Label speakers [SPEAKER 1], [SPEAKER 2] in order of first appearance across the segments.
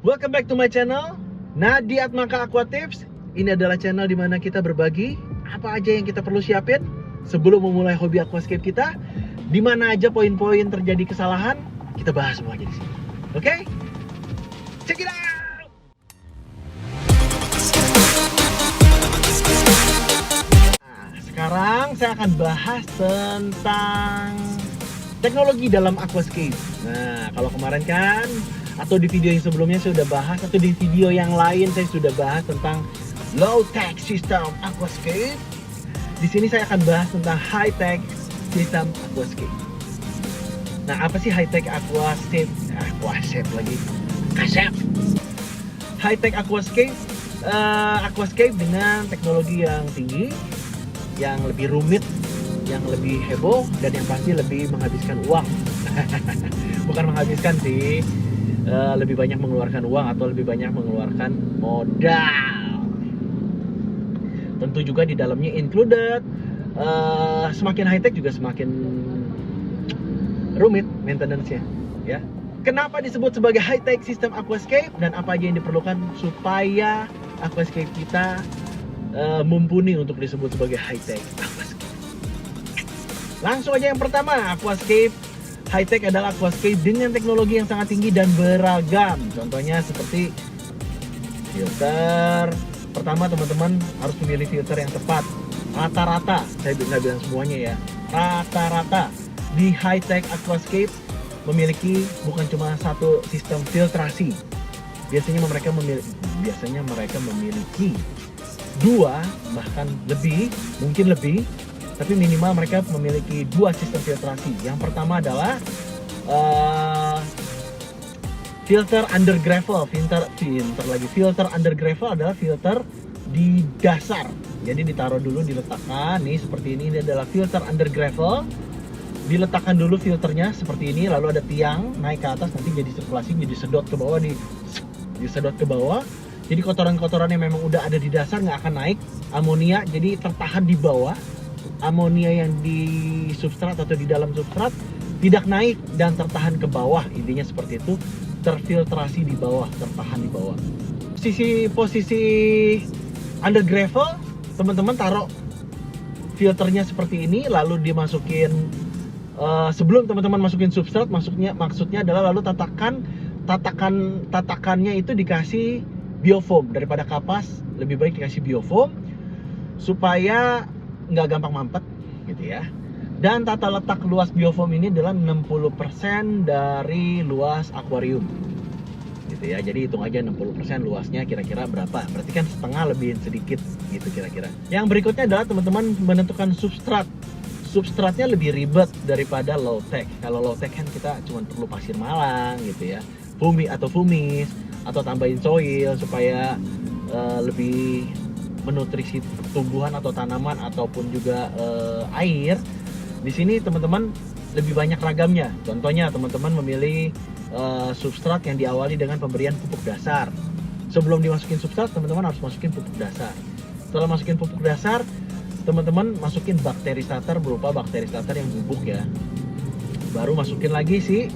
[SPEAKER 1] Welcome back to my channel, Nadi Atmaka Aqua Tips. Ini adalah channel dimana kita berbagi apa aja yang kita perlu siapin sebelum memulai hobi aquascape kita. Dimana aja poin-poin terjadi kesalahan, kita bahas semuanya di sini. Oke? Check it out! Nah, sekarang saya akan bahas tentang teknologi dalam aquascape. Nah, kalau kemarin kan, atau di video yang sebelumnya saya sudah bahas, atau di video yang lain saya sudah bahas tentang low tech system aquascape. Di sini saya akan bahas tentang high tech system aquascape. Nah, apa sih high tech aquascape? Aquascape lagi. Aquascape. High tech aquascape, aquascape dengan teknologi yang tinggi, yang lebih rumit, yang lebih heboh, dan yang pasti lebih menghabiskan uang. Bukan menghabiskan sih, lebih banyak mengeluarkan uang atau lebih banyak mengeluarkan modal. Tentu juga di dalamnya included, semakin high tech juga semakin rumit maintenance-nya, ya. Kenapa disebut sebagai high tech system aquascape dan apa aja yang diperlukan supaya aquascape kita mumpuni untuk disebut sebagai high tech aquascape? Langsung aja yang pertama, aquascape high tech adalah aquascape dengan teknologi yang sangat tinggi dan beragam. Contohnya seperti filter. Pertama, teman-teman harus memilih filter yang tepat. Rata-rata, saya nggak bilang semuanya ya, rata-rata di high tech aquascape memiliki bukan cuma satu sistem filtrasi. Biasanya mereka memiliki dua, bahkan lebih, mungkin lebih. Tapi minimal mereka memiliki dua sistem filtrasi. Yang pertama adalah filter under gravel. Filter under gravel adalah filter di dasar. Jadi ditaruh dulu, diletakkan nih seperti ini. Ini adalah filter under gravel. Diletakkan dulu filternya seperti ini, lalu ada tiang naik ke atas, nanti jadi sirkulasi, jadi sedot ke bawah, disedot ke bawah. Jadi kotoran-kotoran yang memang udah ada di dasar nggak akan naik. Amonia jadi tertahan di bawah. Amonia yang di substrat atau di dalam substrat tidak naik dan tertahan ke bawah. Intinya seperti itu, terfiltrasi di bawah, tertahan di bawah. Posisi under gravel, teman-teman taruh filternya seperti ini, lalu dimasukin sebelum teman-teman masukin substrat, maksudnya adalah lalu tatakannya itu dikasih biofoam. Daripada kapas, lebih baik dikasih biofoam supaya nggak gampang mampet gitu ya. Dan tata letak luas biofoam ini adalah 60% dari luas akuarium gitu ya. Jadi hitung aja 60% luasnya kira-kira berapa. Berarti kan setengah lebih sedikit gitu kira-kira. Yang berikutnya adalah teman-teman menentukan substrat. Substratnya lebih ribet daripada low tech. Kalau low tech kan kita cuma perlu pasir malang gitu ya, fumis atau tambahin soil supaya lebih menutrisi tumbuhan atau tanaman ataupun juga air. Di sini teman-teman lebih banyak ragamnya. Contohnya teman-teman memilih substrat yang diawali dengan pemberian pupuk dasar. Sebelum dimasukin substrat, teman-teman harus masukin pupuk dasar. Setelah masukin pupuk dasar, teman-teman masukin bakteri starter berupa bakteri starter yang bubuk ya. Baru masukin lagi si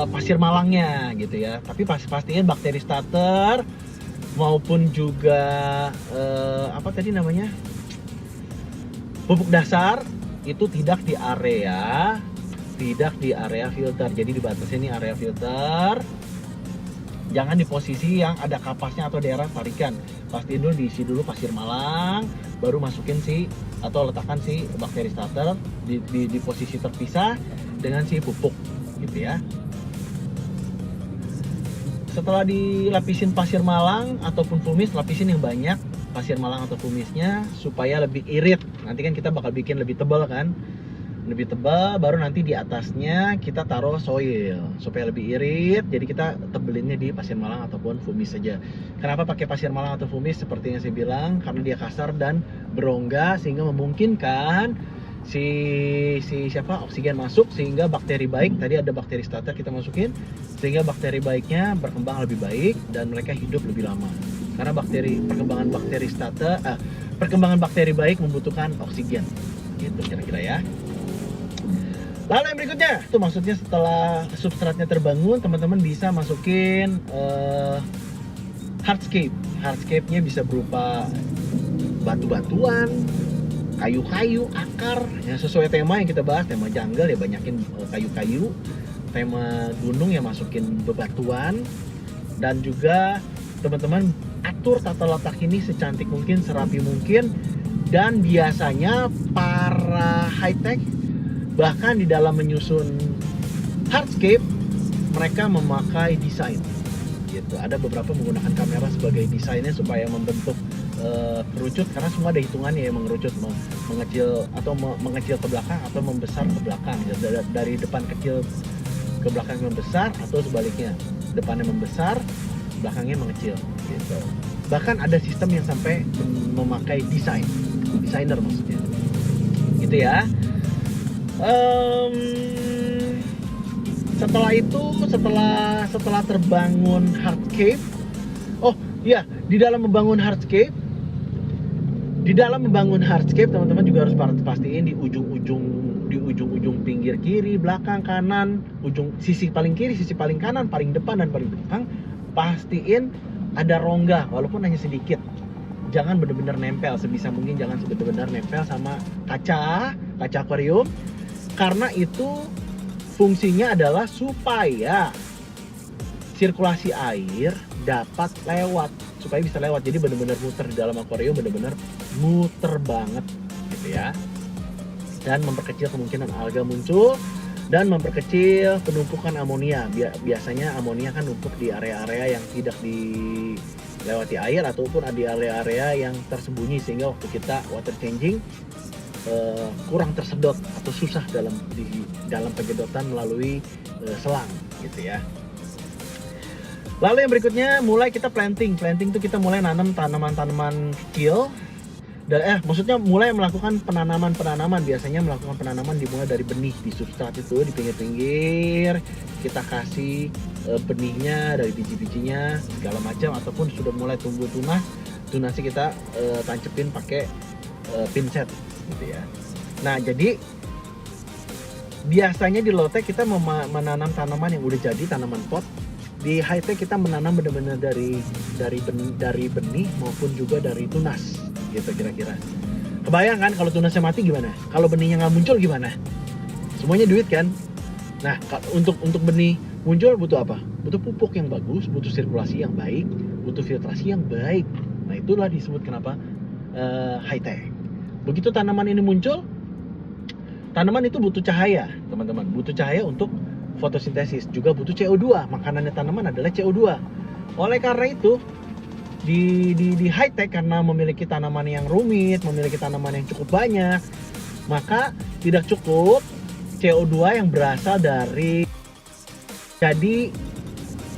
[SPEAKER 1] pasir malangnya gitu ya. Tapi pastiin bakteri starter maupun juga apa tadi namanya, pupuk dasar itu tidak di area filter. Jadi dibatasi ini area filter, jangan di posisi yang ada kapasnya atau daerah tarikan. Pastiin dulu diisi dulu pasir malang, baru masukin atau letakkan si bakteri starter di posisi terpisah dengan si pupuk gitu ya. Setelah dilapisin pasir malang ataupun fumis, lapisin yang banyak pasir malang atau fumisnya supaya lebih irit. Nanti kan kita bakal bikin lebih tebal kan, lebih tebal. Baru nanti di atasnya kita taruh soil supaya lebih irit. Jadi kita tebelinnya di pasir malang ataupun fumis saja. Kenapa pakai pasir malang atau fumis? Seperti yang saya bilang, karena dia kasar dan berongga sehingga memungkinkan oksigen masuk, sehingga bakteri baik, tadi ada bakteri starter kita masukin, sehingga bakteri baiknya berkembang lebih baik dan mereka hidup lebih lama. Karena perkembangan bakteri baik membutuhkan oksigen gitu kira-kira ya. Lalu yang berikutnya, itu maksudnya setelah substratnya terbangun, teman-teman bisa masukin hardscape. Hardscape-nya bisa berupa batu-batuan, kayu-kayu, akar, ya sesuai tema yang kita bahas. Tema jungle ya banyakin kayu-kayu, tema gunung ya masukin bebatuan, dan juga teman-teman atur tata letak ini secantik mungkin, serapi mungkin. Dan biasanya para high tech bahkan di dalam menyusun hardscape mereka memakai desain gitu. Ada beberapa menggunakan kamera sebagai desainnya supaya membentuk kerucut, karena semua ada hitungannya ya, mengerucut, mengecil atau mengecil ke belakang atau membesar ke belakang ya. Dari depan kecil ke belakang membesar, atau sebaliknya depannya membesar belakangnya mengecil gitu. Bahkan ada sistem yang sampai memakai desainer maksudnya gitu ya. Setelah itu, setelah terbangun hardscape, oh iya, di dalam membangun hardscape teman-teman juga harus pastiin di ujung pinggir kiri, belakang, kanan, sisi paling kiri, sisi paling kanan, paling depan dan paling belakang, pastiin ada rongga walaupun hanya sedikit. Jangan benar-benar nempel, sebisa mungkin jangan benar-benar nempel sama kaca akuarium, karena itu fungsinya adalah supaya sirkulasi air dapat lewat, supaya bisa lewat. Jadi benar-benar muter di dalam akuarium, benar-benar muter banget gitu ya. Dan memperkecil kemungkinan alga muncul dan memperkecil penumpukan amonia. Biasanya amonia kan numpuk di area-area yang tidak dilewati air ataupun di area-area yang tersembunyi, sehingga waktu kita water changing kurang tersedot atau susah dalam penyedotan melalui selang gitu ya. Lalu yang berikutnya, mulai kita planting itu kita mulai nanam tanaman-tanaman kecil. Maksudnya mulai melakukan penanaman. Biasanya melakukan penanaman dimulai dari benih di substrat itu, di pinggir-pinggir kita kasih benihnya dari biji-bijinya segala macam, ataupun sudah mulai tumbuh tunasnya kita tancepin pakai pinset gitu ya. Nah, jadi biasanya di low tech kita menanam tanaman yang udah jadi, tanaman pot. Di high tech kita menanam benar-benar dari benih maupun juga dari tunas gitu kira-kira. Kebayang kan kalau tunasnya mati gimana? Kalau benihnya nggak muncul gimana? Semuanya duit kan? Nah, untuk benih muncul butuh apa? Butuh pupuk yang bagus, butuh sirkulasi yang baik, butuh filtrasi yang baik. Nah, itulah disebut kenapa high tech. Begitu tanaman ini muncul, tanaman itu butuh cahaya, teman-teman. Butuh cahaya untuk fotosintesis, juga butuh CO2. Makanannya tanaman adalah CO2. Oleh karena itu, di high tech, karena memiliki tanaman yang rumit, memiliki tanaman yang cukup banyak, maka tidak cukup CO2 yang berasal dari, jadi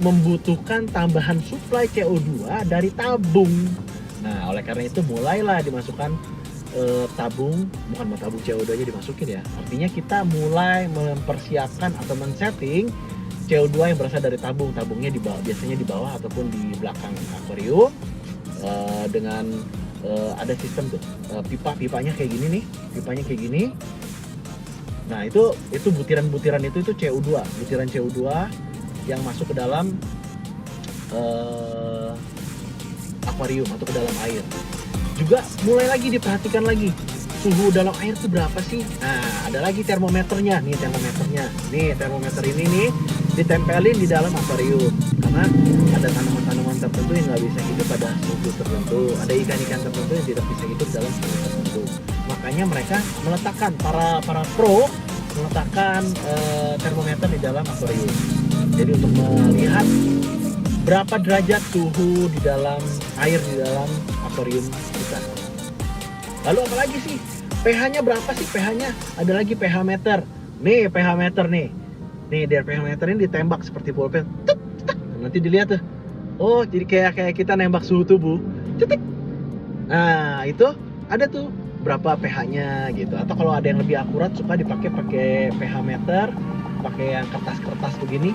[SPEAKER 1] membutuhkan tambahan suplai CO2 dari tabung. Nah, oleh karena itu mulailah dimasukkan tabung CO2 aja dimasukin ya. Artinya kita mulai mempersiapkan atau men-setting CO2 yang berasal dari tabung. Tabungnya biasanya di bawah ataupun di belakang akuarium, dengan ada sistem tuh pipanya kayak gini nih, pipanya kayak gini. Nah, itu butiran-butiran itu CO2, butiran CO2 yang masuk ke dalam akuarium atau ke dalam air. Juga mulai lagi diperhatikan lagi suhu dalam air itu berapa sih. Nah, ada lagi termometernya. Nih termometer ini nih ditempelin di dalam akuarium, karena ada tanaman-tanaman tertentu yang nggak bisa hidup pada suhu tertentu, ada ikan-ikan tertentu yang tidak bisa hidup dalam suhu tertentu. Makanya mereka meletakkan, para pro meletakkan termometer di dalam akuarium. Jadi untuk melihat berapa derajat suhu di dalam air di dalam akuarium kita. Lalu apa lagi sih? pH-nya berapa sih? pH-nya ada lagi pH meter. Nih pH meter nih. Nih dari pH meter ini ditembak seperti pulpen. Nanti dilihat tuh. Oh, jadi kayak kita nembak suhu tubuh. Cetek. Nah, itu ada tuh berapa pH-nya gitu. Atau kalau ada yang lebih akurat suka pakai pH meter, pakai yang kertas-kertas begini.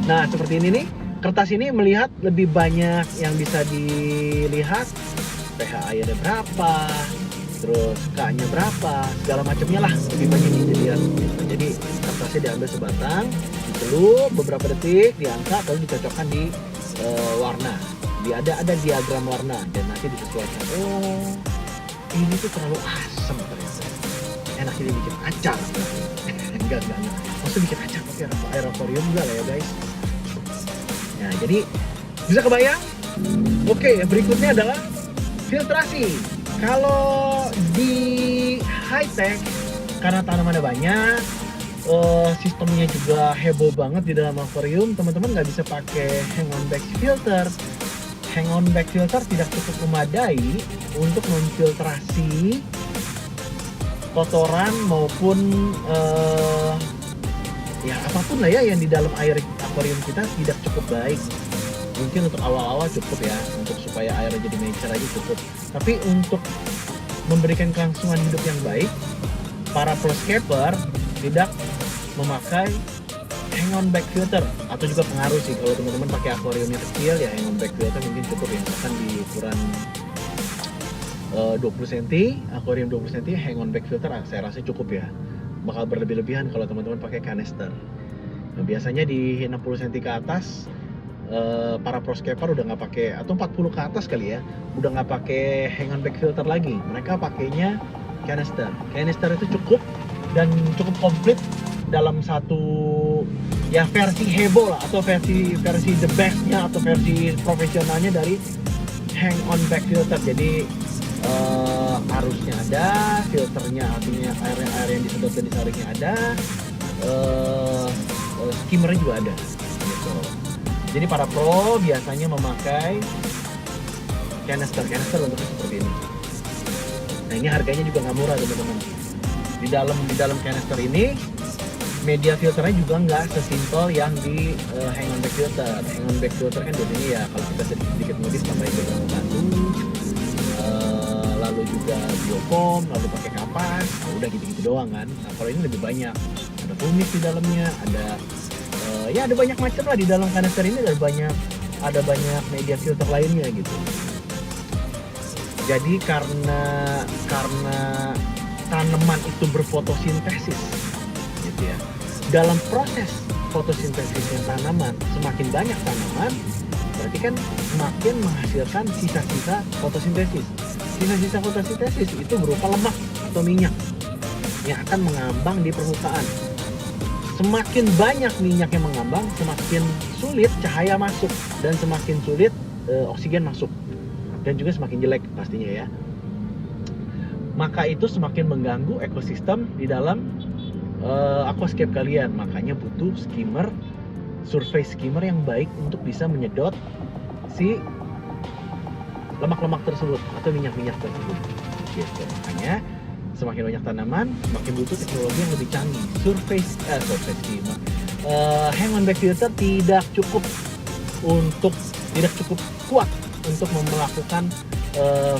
[SPEAKER 1] Nah, seperti ini nih. Kertas ini melihat lebih banyak yang bisa dilihat, pH airnya berapa, terus K-nya berapa, segala macamnya lah lebih banyak yang dilihat. Jadi kertasnya diambil sebatang, dicelup beberapa detik, diangkat lalu dicocokkan di warna. Ada diagram warna dan nanti disesuaikan. Oh, ini tuh terlalu asam ternyata. Enaknya dibikin acar. enggak. Maksudnya bikin acar pakai aerophorium enggak lah ya guys. Nah, jadi bisa kebayang? Oke, berikutnya adalah filtrasi. Kalau di high tech karena tanamannya banyak, sistemnya juga heboh banget di dalam akuarium, teman-teman nggak bisa pakai hang on back filter. Hang on back filter tidak cukup memadai untuk memfiltrasi kotoran maupun ya apapun lah ya yang di dalam air akuarium kita tidak cukup baik. Mungkin untuk awal-awal cukup ya, untuk supaya airnya jadi nature aja cukup. Tapi untuk memberikan kelangsungan hidup yang baik, para proscaper tidak memakai hang on back filter, atau juga pengaruh sih kalau teman-teman pakai akuariumnya kecil ya hang on back filter mungkin cukup ya, misalkan di ukuran 20 cm, akuarium 20 cm, hang on back filter saya rasa cukup ya. Bakal berlebih-lebihan kalau teman-teman pakai canister. Nah, biasanya di 60 cm ke atas para proscaper udah nggak pakai, atau 40 ke atas kali ya, udah nggak pakai hang on back filter lagi. Mereka pakainya canister. Canister itu cukup dan cukup komplit dalam satu ya versi heboh lah, atau versi the bestnya atau versi profesionalnya dari hang on back filter. Jadi arusnya ada, filternya artinya air yang disedot dan disariknya ada, skimmernya juga ada gitu. Jadi para pro biasanya memakai canister untuk seperti ini. Nah, ini harganya juga nggak murah teman-teman. Di dalam canister ini media filternya juga nggak sesimpel yang di hang on back filter. Hang on back filter kan biasanya ya kalau kita sedikit modis tambahin beberapa batu, lalu juga biofoam, lalu pakai kapas, udah gitu-gitu doang kan. Nah, kalau ini lebih banyak, ada tumis di dalamnya, ada ya ada banyak macam lah di dalam kanister ini, ada banyak media filter lainnya gitu. Jadi karena tanaman itu berfotosintesis gitu ya. Dalam proses fotosintesisnya tanaman, semakin banyak tanaman berarti kan semakin menghasilkan sisa-sisa fotosintesis. Sisa-sisa fotosintesis itu berupa lemak atau minyak yang akan mengambang di permukaan. Semakin banyak minyak yang mengambang, semakin sulit cahaya masuk dan semakin sulit oksigen masuk, dan juga semakin jelek pastinya ya. Maka itu semakin mengganggu ekosistem di dalam aquascape kalian. Makanya butuh skimmer, surface skimmer yang baik untuk bisa menyedot si lemak-lemak tersebut atau minyak-minyak tersebut gitu. Makanya semakin banyak tanaman, semakin butuh teknologi yang lebih canggih. Surface skimmer, hang on back filter tidak cukup kuat untuk melakukan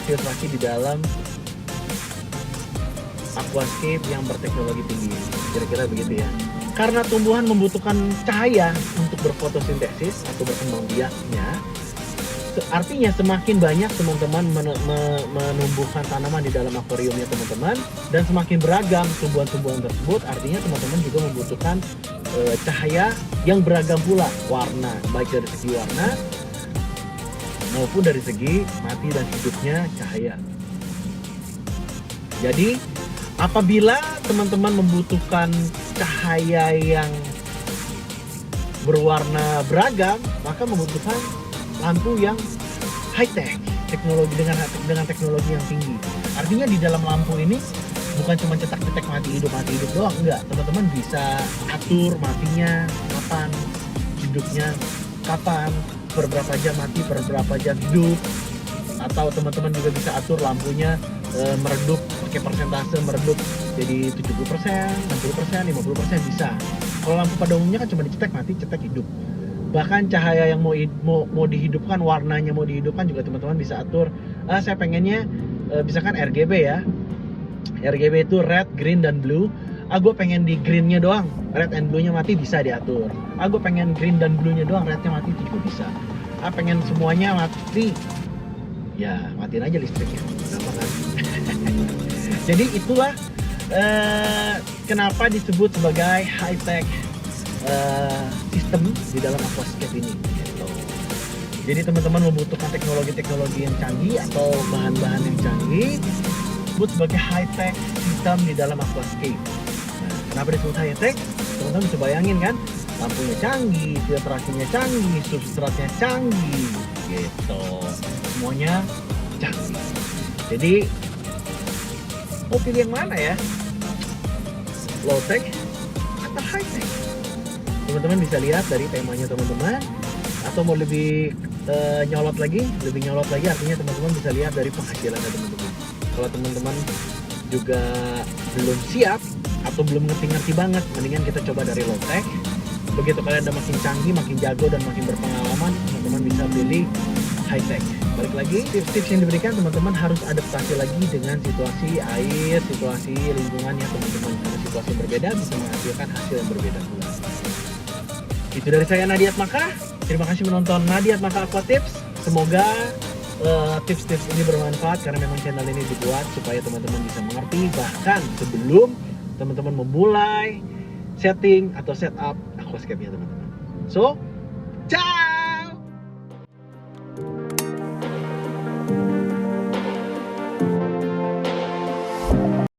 [SPEAKER 1] filtrasi di dalam aquascape yang berteknologi tinggi. Kira-kira begitu ya. Karena tumbuhan membutuhkan cahaya untuk berfotosintesis atau berkembang biaknya, artinya semakin banyak teman-teman menumbuhkan tanaman di dalam akuariumnya teman-teman, dan semakin beragam tumbuhan-tumbuhan tersebut, artinya teman-teman juga membutuhkan cahaya yang beragam pula, warna, baik dari segi warna maupun dari segi mati dan hidupnya cahaya. Jadi apabila teman-teman membutuhkan cahaya yang berwarna beragam, maka membutuhkan lampu yang high tech, teknologi dengan teknologi yang tinggi. Artinya di dalam lampu ini bukan cuma cetak-cetak mati hidup doang, enggak. Teman-teman bisa atur matinya kapan, hidupnya kapan, per berapa jam mati, per berapa jam hidup. Atau teman-teman juga bisa atur lampunya meredup, pakai persentase meredup jadi 70%, 60%, 50% bisa. Kalau lampu pada umumnya kan cuma dicetek mati, cetek hidup. Bahkan cahaya yang mau dihidupkan, warnanya mau dihidupkan juga teman-teman bisa atur. Saya pengennya misalkan RGB ya. RGB itu red, green, dan blue. Gue pengen di greennya doang, red and blue-nya mati, bisa diatur. Gue pengen green dan blue-nya doang, rednya mati, itu juga bisa. Pengen semuanya mati, ya matiin aja listriknya, gampang kan? Jadi itulah kenapa disebut sebagai high tech sistem di dalam aquascape ini gitu. Jadi teman-teman membutuhkan teknologi-teknologi yang canggih atau bahan-bahan yang canggih, disebut sebagai high tech sistem di dalam aquascape. Nah, kenapa disebut high tech? Teman-teman bisa bayangin kan, lampunya canggih, filtrasinya canggih, substratnya canggih gitu, semuanya canggih. Jadi mau pilih yang mana ya? Low tech atau high tech? Teman-teman bisa lihat dari temanya teman-teman, atau mau lebih nyolot lagi artinya teman-teman bisa lihat dari penghasilannya teman-teman. Kalau teman-teman juga belum siap atau belum ngerti-ngerti banget, mendingan kita coba dari low tech. Begitu kalian udah makin canggih, makin jago dan makin berpengalaman, teman-teman bisa pilih high tech. Balik lagi, tips-tips yang diberikan teman-teman harus adaptasi lagi dengan situasi air, situasi lingkungannya teman-teman. Karena situasi berbeda bisa menghasilkan hasil yang berbeda pula. Itu dari saya, Nadiat Maka. Terima kasih menonton Nadiat Maka Aqua Tips. Semoga tips-tips ini bermanfaat karena memang channel ini dibuat supaya teman-teman bisa mengerti bahkan sebelum teman-teman memulai setting atau setup aquascape-nya teman-teman. So, ciao!